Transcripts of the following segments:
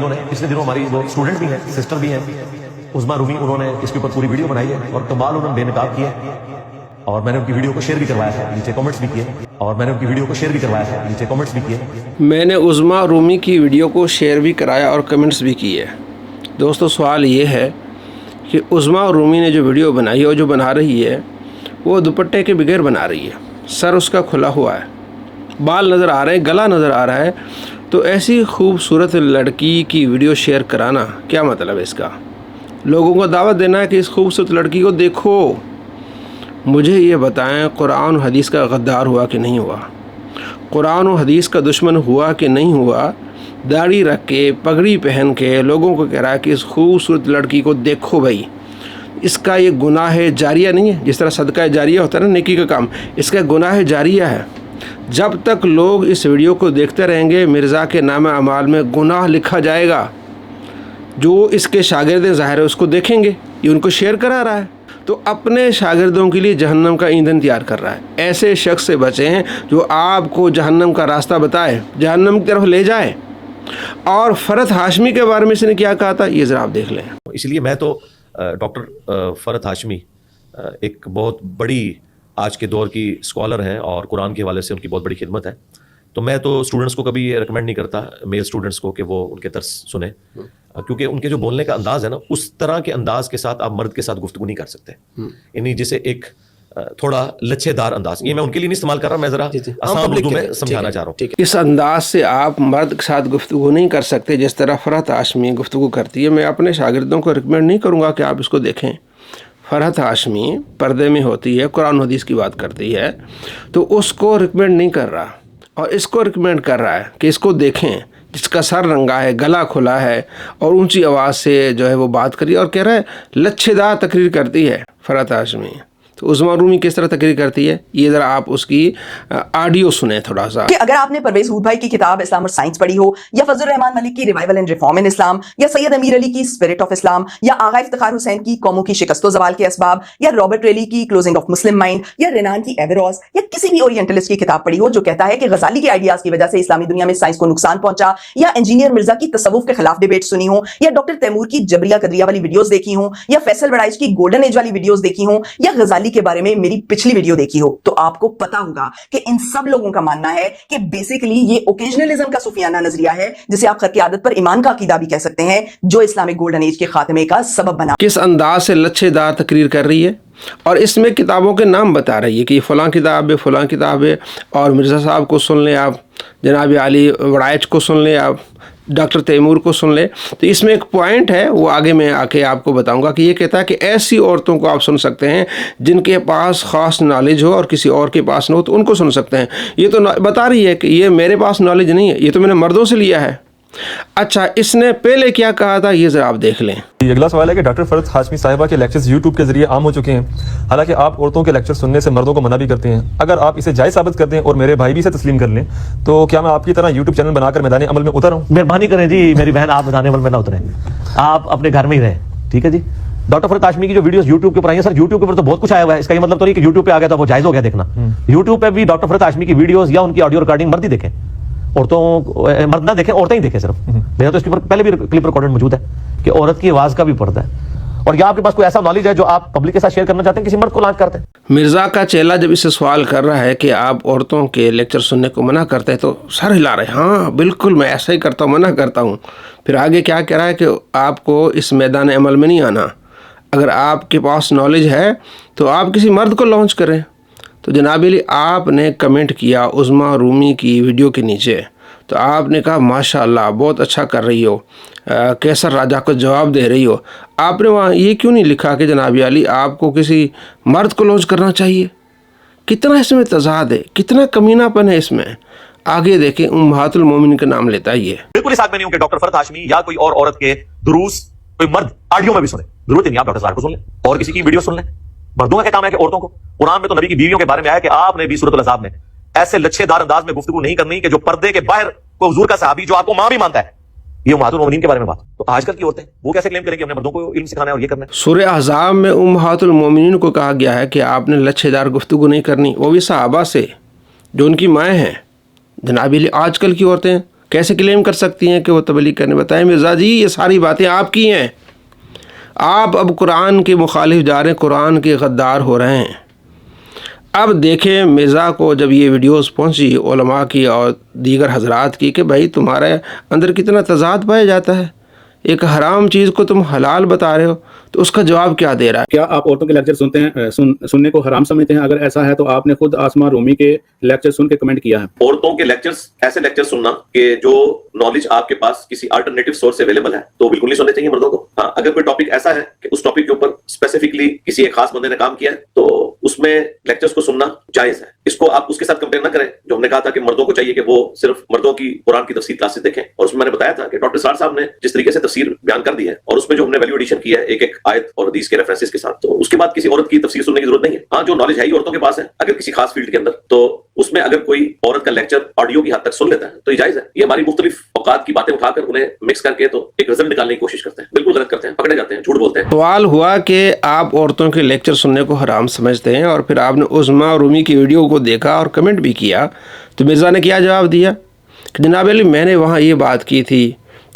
انہوں نے پچھلے دنوں ہماری وہ اسٹوڈنٹ بھی ہیں، سسٹر بھی ہیں عظما رومی، انہوں نے اس کے اوپر پوری ویڈیو بنائی ہے اور کمال انہوں نے بے نقاب کیا ہے، اور میں نے ان کی ویڈیو کو شیئر بھی کروایا تھا، نیچے کامنٹس بھی کیے، اور میں نے ان کی ویڈیو کو شیئر بھی کروایا تھا، نیچے کامنٹس بھی کیے۔ میں نے عظما رومی کی ویڈیو کو شیئر بھی کرایا اور کمنٹس بھی کیے۔ دوستو سوال یہ ہے کہ عظما رومی نے جو ویڈیو بنائی ہے اور جو بنا رہی ہے وہ دوپٹے کے بغیر بنا رہی ہے، سر اس کا کھلا ہوا ہے، بال نظر آ رہے ہیں، گلا نظر آ رہا ہے، تو ایسی خوبصورت لڑکی کی ویڈیو شیئر کرانا کیا مطلب ہے اس کا؟ لوگوں کو دعوت دینا ہے کہ اس خوبصورت لڑکی کو دیکھو۔ مجھے یہ بتائیں قرآن و حدیث کا غدار ہوا کہ نہیں ہوا؟ قرآن و حدیث کا دشمن ہوا کہ نہیں ہوا؟ داڑھی رکھ کے پگڑی پہن کے لوگوں کو کہہ رہا ہے کہ اس خوبصورت لڑکی کو دیکھو بھائی، اس کا یہ گناہ جاریہ نہیں ہے، جس طرح صدقہ جاریہ ہوتا ہے نا نیکی کا کام، اس کا گناہ جاریہ ہے۔ جب تک لوگ اس ویڈیو کو دیکھتے رہیں گے مرزا کے نام اعمال میں گناہ لکھا جائے گا۔ جو اس کے شاگرد ظاہر ہے اس کو دیکھیں گے، یہ ان کو شیئر کرا رہا ہے تو اپنے شاگردوں کے لیے جہنم کا ایندھن تیار کر رہا ہے۔ ایسے شخص سے بچیں جو آپ کو جہنم کا راستہ بتائے، جہنم کی طرف لے جائے۔ اور فرحت ہاشمی کے بارے میں اس نے کیا کہا تھا یہ ذرا آپ دیکھ لیں۔ اس لیے میں تو ڈاکٹر فرحت ہاشمی ایک بہت بڑی آج کے دور کی اسکالر ہیں اور قرآن کے حوالے سے ان کی بہت بڑی خدمت ہے، تو میں تو اسٹوڈنٹس کو کبھی یہ ریکمینڈ نہیں کرتا، میل اسٹوڈنٹس کو، کہ وہ ان کے درس سنیں، کیونکہ ان کے جو بولنے کا انداز ہے نا، اس طرح کے انداز کے ساتھ آپ مرد کے ساتھ گفتگو نہیں کر سکتے، یعنی جسے ایک تھوڑا لچھے دار انداز، یہ میں ان کے لیے نہیں استعمال کر رہا، میں ذرا آسان اردو میں سمجھانا چاہ رہا ہوں۔ اس انداز سے آپ مرد کے ساتھ گفتگو نہیں کر سکتے جس طرح فرحت ہاشمی گفتگو کرتی ہے۔ میں اپنے شاگردوں کو ریکمینڈ نہیں کروں گا کہ آپ اس کو دیکھیں۔ فرحت ہاشمی پردے میں ہوتی ہے، قرآن حدیث کی بات کرتی ہے، تو اس کو ریکمینڈ نہیں کر رہا، اور اس کو ریکمینڈ کر رہا ہے کہ اس کو دیکھیں، جس کا سر رنگا ہے، گلا کھلا ہے، اور اونچی آواز سے جو ہے وہ بات کری، اور کہہ رہا ہے لچھے دار تقریر کرتی ہے فرحت ہاشمی۔ تو عظما رومی کس طرح تقریر کرتی ہے یہ ذرا آپ اس کی آڈیو سنیں تھوڑا سا۔ کہ اگر آپ نے پرویز ہود بھائی کی کتاب اسلام اور سائنس پڑھی ہو، یا فضل الرحمان ملک کی ریوائول اینڈ ریفارم ان اسلام، یا سید امیر علی کی اسپرٹ آف اسلام، یا آغا افتخار حسین کی قوموں کی شکست و زوال کے اسباب، یا رابرٹ ریلی کی کلوزنگ آف مسلم مائنڈ، یا رینان کی ایوروس، یا کسی بھی اورینٹلسٹ کی کتاب پڑھی ہو جو کہتا ہے کہ غزالی کے آئیڈیاز کی وجہ سے اسلامی دنیا میں سائنس کو نقصان پہنچا، یا انجینئر مرزا کی تصوف کے خلاف ڈیبیٹ سنی ہو، یا ڈاکٹر تیمور کی جبریہ قدریہ والی ویڈیوز دیکھی ہوں، یا فیصل وڑائچ کی گولڈن ایج والی ویڈیوز دیکھی ہوں، یا غزالی کے بارے میں میری پچھلی ویڈیو دیکھی ہو، تو آپ کو پتا ہوگا کہ ان سب لوگوں کا ماننا ہے کہ بیسیکلی یہ اوکیجنلزم کا صوفیانہ نظریہ ہے، جسے آپ خرق عادت پر ایمان کا عقیدہ بھی کہہ سکتے ہیں، جو اسلامک گولڈن ایج کے خاتمے کا سبب بنا۔ کس انداز سے لچھے دار تقریر کر رہی ہے، اور اس میں کتابوں کے نام بتا رہی ہے کہ یہ فلاں کتاب ہے، فلاں کتاب ہے، اور مرزا صاحب کو سن لیں آپ، جناب علی وڑائچ کو سن لیں آپ، ڈاکٹر تیمور کو سن لیں۔ تو اس میں ایک پوائنٹ ہے، وہ آگے میں آ کے آپ کو بتاؤں گا، کہ یہ کہتا ہے کہ ایسی عورتوں کو آپ سن سکتے ہیں جن کے پاس خاص نالج ہو اور کسی اور کے پاس نہ ہو، تو ان کو سن سکتے ہیں۔ یہ تو بتا رہی ہے کہ یہ میرے پاس نالج نہیں ہے، یہ تو میں نے مردوں سے لیا ہے۔ اچھا اس نے پہلے کیا کہا تھا یہ ذرا آپ دیکھ لیں۔ اگلا سوال ہے کہ ڈاکٹر فرحت ہاشمی صاحبہ کے لیکچرز یوٹیوب کے ذریعے عام ہو چکے ہیں، حالانکہ آپ عورتوں کے لیکچر سننے سے مردوں کو منع بھی کرتے ہیں۔ اگر آپ اسے جائز ثابت کر دیں اور میرے بھائی بھی اسے تسلیم کر لیں تو کیا میں آپ کی طرح یوٹیوب چینل بنا کر میدان عمل میں اتر آؤں؟ مہربانی کریں جی میری بہن، آپ میدان عمل میں نہ اتریں، آپ اپنے گھر میں ہی رہیں، ٹھیک ہے جی۔ ڈاکٹر فرحت ہاشمی کی جو ویڈیوز یوٹیوب کے اوپر آئی ہیں، سر یوٹیوب کے اوپر تو بہت کچھ آیا ہوا ہے، اس کا یہ مطلب تو نہیں کہ یوٹیوب پہ آ گیا تو وہ جائز ہو گیا دیکھنا۔ یوٹیوب پہ بھی ڈاکٹر فرحت ہاشمی کی ویڈیوز یا ان کی آڈیو ریکارڈنگ مرد ہی دیکھیں، عورتوں مرد نہ دیکھیں، عورتیں ہی دیکھیں صرف۔ میرا تو اس کے اوپر پہلے بھی کلپ ریکارڈنگ موجود ہے کہ عورت کی آواز کا بھی پردہ ہے، اور یا آپ کے پاس کوئی ایسا نالج ہے جو آپ پبلک کے ساتھ شیئر کرنا چاہتے ہیں، کسی مرد کو لانچ کرتے ہیں۔ مرزا کا چیلا جب اس سے سوال کر رہا ہے کہ آپ عورتوں کے لیکچر سننے کو منع کرتے ہیں تو سر ہلا رہے ہیں، ہاں بالکل میں ایسا ہی کرتا ہوں، منع کرتا ہوں۔ پھر آگے کیا کہہ رہا ہے کہ آپ کو اس میدان عمل میں نہیں آنا، اگر آپ کے پاس نالج ہے تو آپ کسی مرد کو لانچ کریں۔ تو جناب علی آپ نے کمنٹ کیا عظما رومی کی ویڈیو کے نیچے، تو آپ نے کہا ماشاء اللہ بہت اچھا کر رہی ہو، کیسر راجہ کو جواب دے رہی ہو۔ آپ نے وہاں یہ کیوں نہیں لکھا کہ جناب علی آپ کو کسی مرد کو لانچ کرنا چاہیے؟ کتنا اس میں تضاد ہے، کتنا کمینہ پن ہے اس میں۔ آگے دیکھیں امہات المومنین کا نام لیتا ہے یہ۔ بالکل اس حق میں نہیں ہوں کہ ڈاکٹر فرحت ہاشمی یا کوئی اور عورت کے دروس کوئی مرد آڈیو میں بھی سنے، ضرورت نہیں، آپ ڈاکٹر صاحب کو سن لیں اور کسی کی ویڈیو سن لیں۔ مردوں کا کیا کام ہے کہ عورتوں کو؟ قرآن میں تو نبی کی بیویوں کے بارے میں آیا کہ آپ نے بھی سورۃ الاحزاب میں ایسے لچھے دار انداز میں گفتگو نہیں کرنی کہ جو پردے کے باہر کو حضور کا صحابی جو آپ کو ماں بھی مانتا ہے، یہ امہات المومنین کے بارے میں بات۔ تو آج کل کی عورتیں وہ کیسے کلیم کریں کہ ہم نے مردوں کو علم سکھانا ہے اور یہ کرنا ہے؟ سورہ احزاب میں امہات المومنین کو کہا گیا ہے کہ آپ نے لچھے دار گفتگو نہیں کرنی، وہ بھی صحابہ سے جو ان کی مائیں ہیں۔ جناب علی آج کل کی عورتیں کیسے کلیم کر سکتی ہیں کہ وہ تبلیغ کرنے؟ بتائیں مرزا جی، یہ ساری باتیں آپ کی ہیں، آپ اب قرآن کے مخالف جا رہے ہیں، قرآن کے غدار ہو رہے ہیں۔ اب دیکھیں مرزا کو جب یہ ویڈیوز پہنچی علماء کی اور دیگر حضرات کی کہ بھائی تمہارے اندر کتنا تضاد پایا جاتا ہے، ایک حرام چیز کو تم حلال بتا رہے ہو، تو اس کا جواب کیا دے رہا ہے؟ کیا آپ عورتوں کے لیکچر سنتے ہیں، سننے کو حرام سمجھتے ہیں؟ اگر ایسا ہے تو آپ نے خود آسمہ رومی کے لیکچر سن کے کمنٹ کیا ہے۔ عورتوں کے لیکچرز، ایسے لیکچر سننا کہ جو نالج آپ کے پاس کسی الٹرنیٹو سورس سے اویلیبل ہے، تو بالکل نہیں سننے چاہیے مردوں کو۔ ہاں، اگر کوئی ٹاپک ایسا ہے کہ اس ٹاپک کے اوپر اسپیسیفکلی کسی ایک خاص بندے نے کام کیا ہے، تو اس میں لیکچرز کو سننا جائز ہے۔ اس کو آپ اس کے ساتھ کمپیئر نہ کریں جو ہم نے کہا تھا کہ مردوں کو چاہیے کہ وہ صرف مردوں کی قرآن کی تفسیر کلاسز دیکھیں، اور اس میں میں نے بتایا تھا کہ ڈاکٹر سرار صاحب نے جس طریقے سے تفسیر بیان کر دی ہے، اور اس میں جو ہم نے ویلیو ایڈیشن کیا ہے ایک ایک آیت اور حدیث کے ریفرنسز کے ساتھ، تو اس کے بعد کسی عورت کی تفسیر سننے کی ضرورت نہیں ہے۔ ہاں، جو نالج ہے ہی عورتوں کے پاس ہے اگر کسی خاص فیلڈ کے اندر، تو اس میں اگر کوئی عورت کا لیکچر آڈیو کی حد تک سن لیتا ہے تو یہ جائز ہے۔ یہ ہماری مختلف اوقات کی باتیں اٹھا کر انہیں مکس کر کے تو ایک رزلٹ نکالنے کی کوشش کرتے ہیں، بالکل غلط کرتے ہیں، پکڑے جاتے ہیں، جھوٹ بولتے ہیں۔ سوال ہوا کہ آپ عورتوں کے لیکچر سننے کو حرام سمجھتے ہیں، اور پھر آپ نے عظمیٰ رومی کی ویڈیو کو دیکھا اور کمنٹ بھی کیا، تو مرزا نے کیا جواب دیا کہ جناب علی میں نے وہاں یہ بات کی تھی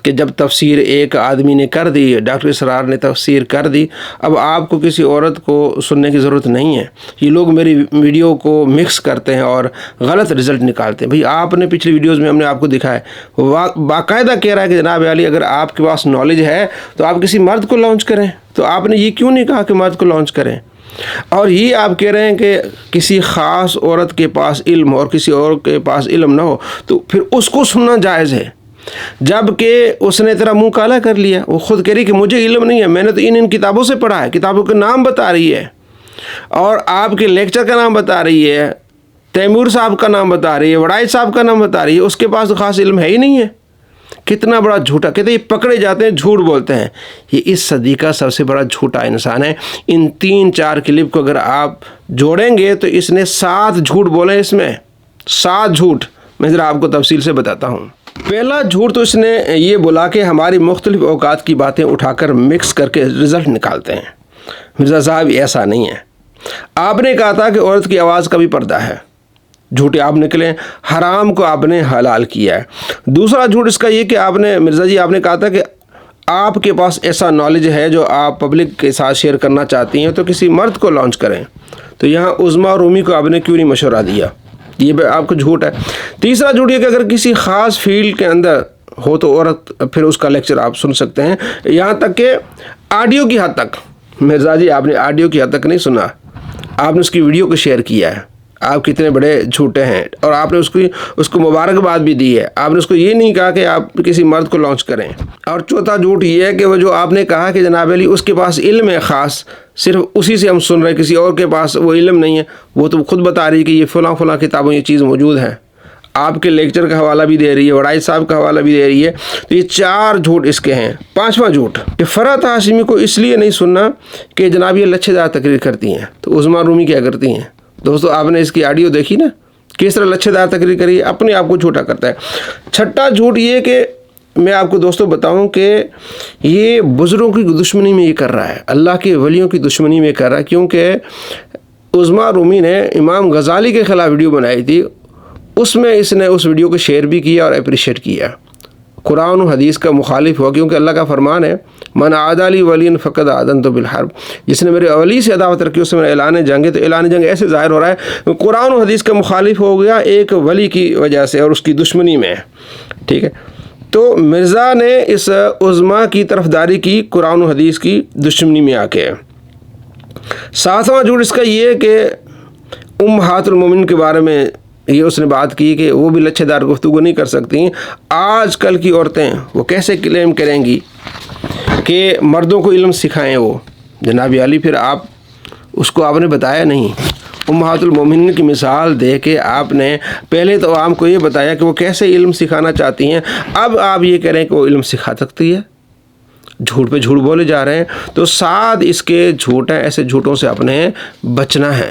کہ جب تفسیر ایک آدمی نے کر دی، ڈاکٹر اسرار نے تفسیر کر دی، اب آپ کو کسی عورت کو سننے کی ضرورت نہیں ہے۔ یہ لوگ میری ویڈیو کو مکس کرتے ہیں اور غلط رزلٹ نکالتے ہیں۔ بھئی آپ نے پچھلی ویڈیوز میں ہم نے آپ کو دکھایا ہے، باقاعدہ کہہ رہا ہے کہ جناب علی اگر آپ کے پاس نالج ہے تو آپ کسی مرد کو لانچ کریں، تو آپ نے یہ کیوں نہیں کہا کہ مرد کو لانچ کریں؟ اور یہ آپ کہہ رہے ہیں کہ کسی خاص عورت کے پاس علم اور کسی اور کے پاس علم نہ ہو تو پھر اس کو سننا جائز ہے، جبکہ اس نے تیرا منہ کالا کر لیا۔ وہ خود کہہ رہی کہ مجھے علم نہیں ہے، میں نے تو ان کتابوں سے پڑھا ہے، کتابوں کے نام بتا رہی ہے، اور آپ کے لیکچر کا نام بتا رہی ہے، تیمور صاحب کا نام بتا رہی ہے، وڑائچ صاحب کا نام بتا رہی ہے، اس کے پاس خاص علم ہے ہی نہیں ہے۔ کتنا بڑا جھوٹا، کہتے ہیں یہ پکڑے جاتے ہیں، جھوٹ بولتے ہیں۔ یہ اس صدی کا سب سے بڑا جھوٹا انسان ہے۔ ان 3-4 کلپ کو اگر آپ جوڑیں گے تو اس نے 7 جھوٹ بولے، اس میں 7 جھوٹ، میں ذرا آپ کو تفصیل سے بتاتا ہوں۔ پہلا جھوٹ تو اس نے یہ بولا کہ ہماری مختلف اوقات کی باتیں اٹھا کر مکس کر کے رزلٹ نکالتے ہیں۔ مرزا صاحب ایسا نہیں ہے۔ آپ نے کہا تھا کہ عورت کی آواز کا بھی پردہ ہے، جھوٹے آپ نکلے، حرام کو آپ نے حلال کیا ہے۔ دوسرا جھوٹ اس کا یہ کہ آپ نے مرزا جی آپ نے کہا تھا کہ آپ کے پاس ایسا نالج ہے جو آپ پبلک کے ساتھ شیئر کرنا چاہتی ہیں تو کسی مرد کو لانچ کریں، تو یہاں عظمیٰ رومی کو آپ نے کیوں نہیں مشورہ دیا؟ یہ آپ کو جھوٹ ہے۔ تیسرا جھوٹ یہ کہ اگر کسی خاص فیلڈ کے اندر ہو تو عورت پھر اس کا لیکچر آپ سن سکتے ہیں، یہاں تک کہ آڈیو کی حد تک۔ مرزا جی آپ نے آڈیو کی حد تک نہیں سنا، آپ نے اس کی ویڈیو کو شیئر کیا ہے۔ آپ کتنے بڑے جھوٹے ہیں، اور آپ نے اس کو مبارکباد بھی دی ہے۔ آپ نے اس کو یہ نہیں کہا کہ آپ کسی مرد کو لانچ کریں۔ اور چوتھا جھوٹ یہ ہے کہ وہ جو آپ نے کہا کہ جناب علی اس کے پاس علم ہے خاص، صرف اسی سے ہم سن رہے ہیں، کسی اور کے پاس وہ علم نہیں ہے، وہ تو خود بتا رہی ہے کہ یہ فلاں فلاں کتابوں یہ چیز موجود ہے، آپ کے لیکچر کا حوالہ بھی دے رہی ہے، وڑائچ صاحب کا حوالہ بھی دے رہی ہے۔ تو یہ 4 جھوٹ اس کے ہیں۔ 5واں جھوٹ کہ فرحت ہاشمی کو اس لیے نہیں سننا کہ جناب یہ لچھے دار تقریر کرتی ہیں، تو عظمیٰ رومی کیا کرتی ہیں؟ دوستو آپ نے اس کی آڈیو دیکھی نا، کس طرح لچھے دار تقریر کری ہے، اپنے آپ کو جھوٹا کرتا ہے۔ 6واں جھوٹ یہ کہ میں آپ کو دوستو بتاؤں کہ یہ بزرگوں کی دشمنی میں یہ کر رہا ہے، اللہ کے ولیوں کی دشمنی میں کر رہا ہے، کیونکہ عظمیٰ رومی نے امام غزالی کے خلاف ویڈیو بنائی تھی، اس میں اس نے اس ویڈیو کو شیئر بھی کیا اور اپریشیٹ کیا۔ قرآن و حدیث کا مخالف ہوا، کیونکہ اللہ کا فرمان ہے من عادی لی ولی فقد آذنت بالحرب، جس نے میرے ولی سے عداوت رکھی اس میں اعلان جنگ ہے۔ تو اعلان جنگ ایسے ظاہر ہو رہا ہے قرآن و حدیث کا مخالف ہو گیا ایک ولی کی وجہ سے اور اس کی دشمنی میں، ٹھیک ہے۔ تو مرزا نے اس عظمیٰ کی طرفداری کی قرآن و حدیث کی دشمنی میں آ کے۔ 7واں جھوٹ اس کا یہ ہے کہ امہات المومنین کے بارے میں یہ اس نے بات کی کہ وہ بھی لچھے دار گفتگو نہیں کر سکتی۔ آج کل کی عورتیں وہ کیسے کلیم کریں گی کہ مردوں کو علم سکھائیں وہ؟ جناب علی پھر آپ اس کو آپ نے بتایا نہیں۔ امہات المومنین کی مثال دے کے آپ نے پہلے تو عوام کو یہ بتایا کہ وہ کیسے علم سکھانا چاہتی ہیں، اب آپ یہ کہہ رہے ہیں کہ وہ علم سکھا سکتی ہے۔ جھوٹ پہ جھوٹ بولے جا رہے ہیں۔ تو 7 اس کے جھوٹ ہیں، ایسے جھوٹوں سے اپنے بچنا ہے۔